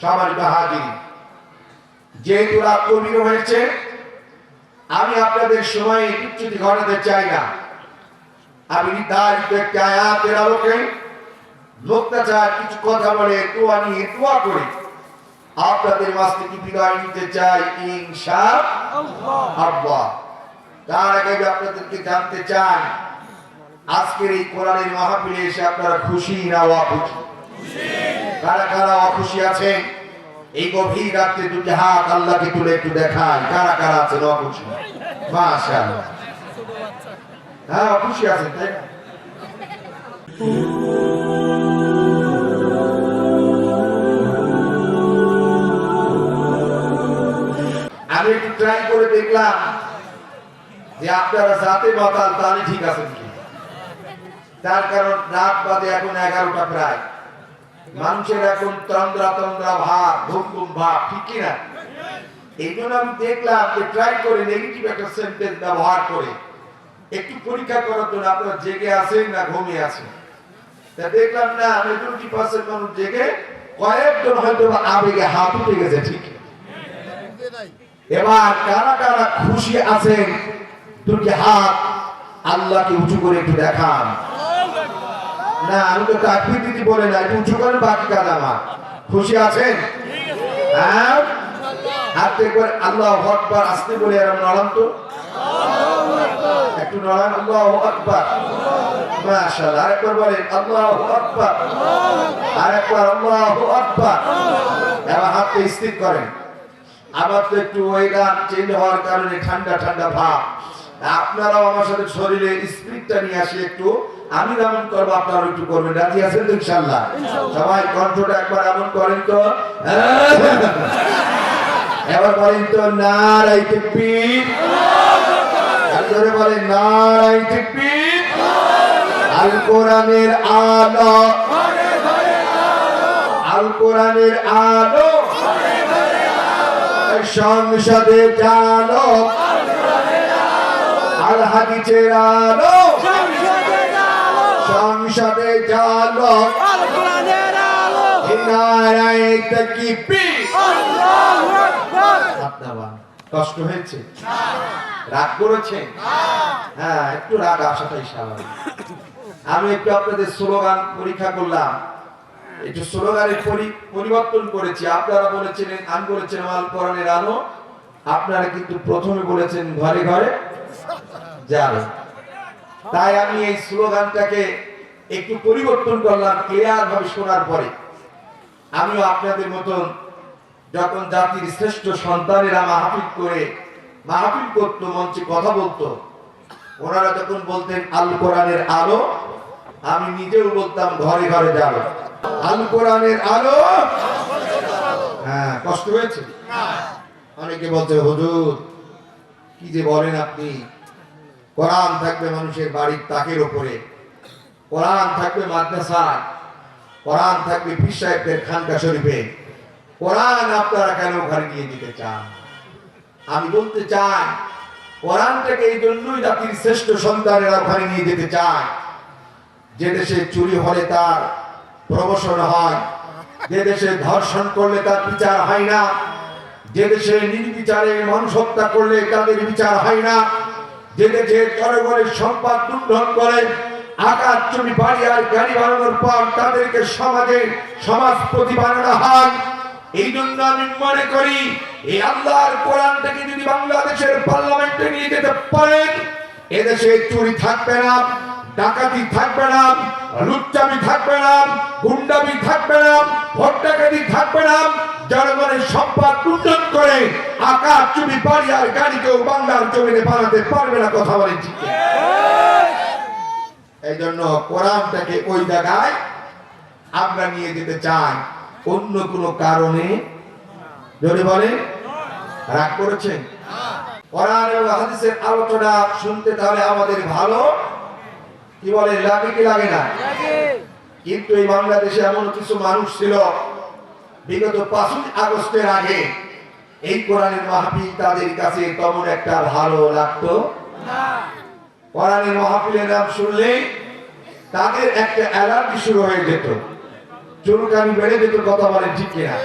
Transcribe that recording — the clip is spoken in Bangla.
সম্মানিত হাজির, যেহেতু রাত গভীর হয়েছে, আমি আপনাদের সময় বিচ্যুতি ঘটাতে চাই না। আমি নির্ধারিত একটি আয়াতের আলোকে মুক্তাচার কিছু কথা বলে দোয়া করে আপনাদের মাঝ থেকে বিদায় নিতে চাই ইনশাআল্লাহ। তার আগে আপনাদেরকে জানতে চাই, আজকের এই কোরআনের মাহফিলে এসে আপনারা খুশি না অখুশি? কারা কারা অখুশি আছেন? এই গভীর রাত্রে দুটি হাত আল্লাহকে তুলে একটু দেখান, কারা কারা আছেন অখুশি? মাশাআল্লাহ, হ্যাঁ অখুশি আছেন, তাই না? আমি একটু ট্রাই করে দেখলাম যে আপনারা যাতে মাতাল তাহলে ঠিক আছেন কি। তার কারণ রাত বাজে এখন 11টা প্রায়, মানুষের এখন তন্দ্রা তন্দ্রা ভাব, ঘুম ঘুম ভাব, ঠিক কিনা? এই জন্য আমি দেখলাম যে ট্রাই করে নেগেটিভ একটা সেন্টেন্স ব্যবহার করে একটু পরীক্ষা করার জন্য আপনারা জেগে আছেন না ঘুমিয়ে আছেন। তা দেখলাম না, মেজরিটি পার্সেন্ট মানুষ জেগে, কয়েকজন হয়তো আবেগে হাত উঠে গেছে। ঠিক, এবার কারা কারা খুশি আছেন দুটি হাত আল্লাহকে উঁচু করে একটু দেখান। না আমি তো তাকবীর দিতে বলে না, একটু উঁচু করেন, বাকি কাজ আমার। খুশি আছেন? হ্যাঁ, হাত একবার আল্লাহু আকবার আসতে বলে আর নড়ান তো, একটু নড়ান। আল্লাহু আকবার, মাশাআল্লাহ। আরেকবার বলেন আল্লাহু আকবার, আরেকবার আল্লাহু আকবার। এবার হাতটা স্থির করেন। আবার তো একটু ওয়েদার চেঞ্জ হওয়ার কারণে ঠান্ডা ঠান্ডা ভাব, আপনারাও আমার সাথে শরীরে স্পিরিটটা নিয়ে আসি একটু। আমি যেমন করবো আপনারা একটু করবেন, রাজি আছেন তো ইনশাআল্লাহ? সবাই কণ্ঠটা একবার এমন করেন তো, এবার বলেন তো নারায়ে তাকবীর, জোরে বলেন নারায়ে তাকবীর। আল কোরআনের আলো, আল কোরআনের আলো সংসদে জানো, আল হাদিসের আলো সংসদে জানো, নারায়ে তাকবীর। আপনার কষ্ট হয়েছে? রাগ করেছেন? হ্যাঁ, একটু রাগ আসাটাই স্বাভাবিক। আমি একটু আপনাদের স্লোগান পরীক্ষা করলাম, একটু স্লোগানের পরিবর্তন করেছি। আপনারা বলেছিলেন, আমি বলেছিলাম আল কোরআনের আলো, আপনারা কিন্তু প্রথমে বলেছেন ঘরে ঘরে যাবে। তাই আমি এই স্লোগানটাকে একটু পরিবর্তন করলাম ক্লিয়ার ভাবে শোনার পরে। আমিও আপনাদের মতন যখন জাতির শ্রেষ্ঠ সন্তানেরা মাহফিল করতো, মঞ্চে কথা বলতো, ওনারা যখন বলতেন আল কোরআনের আলো, আমি নিজেও বলতাম ঘরে ঘরে যাবে আল কোরআনের আলো। হ্যাঁ, কষ্ট হয়েছে? অনেকে বলছে হুজুর কি যে বলেন আপনি, কোরআন থাকবে মানুষের বাড়ির তাকের উপরে, কোরআন থাকবে মাদ্রাসায়, কোরআন থাকবে পীর সাহেবদের খানকা শরীফে, কোরআন আপনারা কেন ঘরে নিয়ে দিতে চান? আমি বলতে চাই, কোরআনটাকে এই জন্যই জাতির শ্রেষ্ঠ সন্তানেরা ঘরে নিয়ে যেতে চায়। যে দেশে চুরি হলে তার প্রমোশন হয়, যে দেশে ধর্ষণ করলে তার বিচার হয় না, যে দেশে নির্বিচারে মানুষ হত্যা করলে তাদের বিচার হয় না, যে দেশে জনগণের সম্পদ লুণ্ঠন করে আকাশ চুরি বাড়ি আর গাড়ি বানানোর পর তাদেরকে সমাজপতি বানানো হয়। এই জন্য আমি মনে করি এই আল্লাহর কোরআনটাকে যদি বাংলাদেশের পার্লামেন্টে নিয়ে যেতে পারেন, এদেশে চুরি থাকবে না, ডাকাতি থাকবে না, লুচ্চামি থাকবে না, গুন্ডামি থাকবে না, ভোট ডাকাতি থাকবে না। জনগণের সম্পদ লুণ্ঠন করে আকাশ চুরি বাড়ি আর গাড়ি কেউ বাংলার জমিনে বানাতে পারবে না। কথা বলেন ঠিক? এই জন্য কোরআনটাকে ওই জায়গায় আমরা নিয়ে যেতে চাই, অন্য কোনো কারণে। যদি বলেন রাগ করেছেন? কোরআন এবং হাদিসের আলোচনা শুনতে তাহলে আমাদের ভালো কি বলে লাগে কি লাগে না? কিন্তু এই বাংলাদেশে এমন কিছু মানুষ ছিল বিগত 5ই আগস্টের আগে এই কোরআনের মাহফিল তাদের কাছে তেমন একটা ভালো লাগতো না। কোরআনের মাহফিলের নাম শুনলেই তাদের একটা অ্যালার্জি শুরু হয়ে যেত, চুলকানি বেড়ে যেত। কথা বলেন ঠিক কিনা?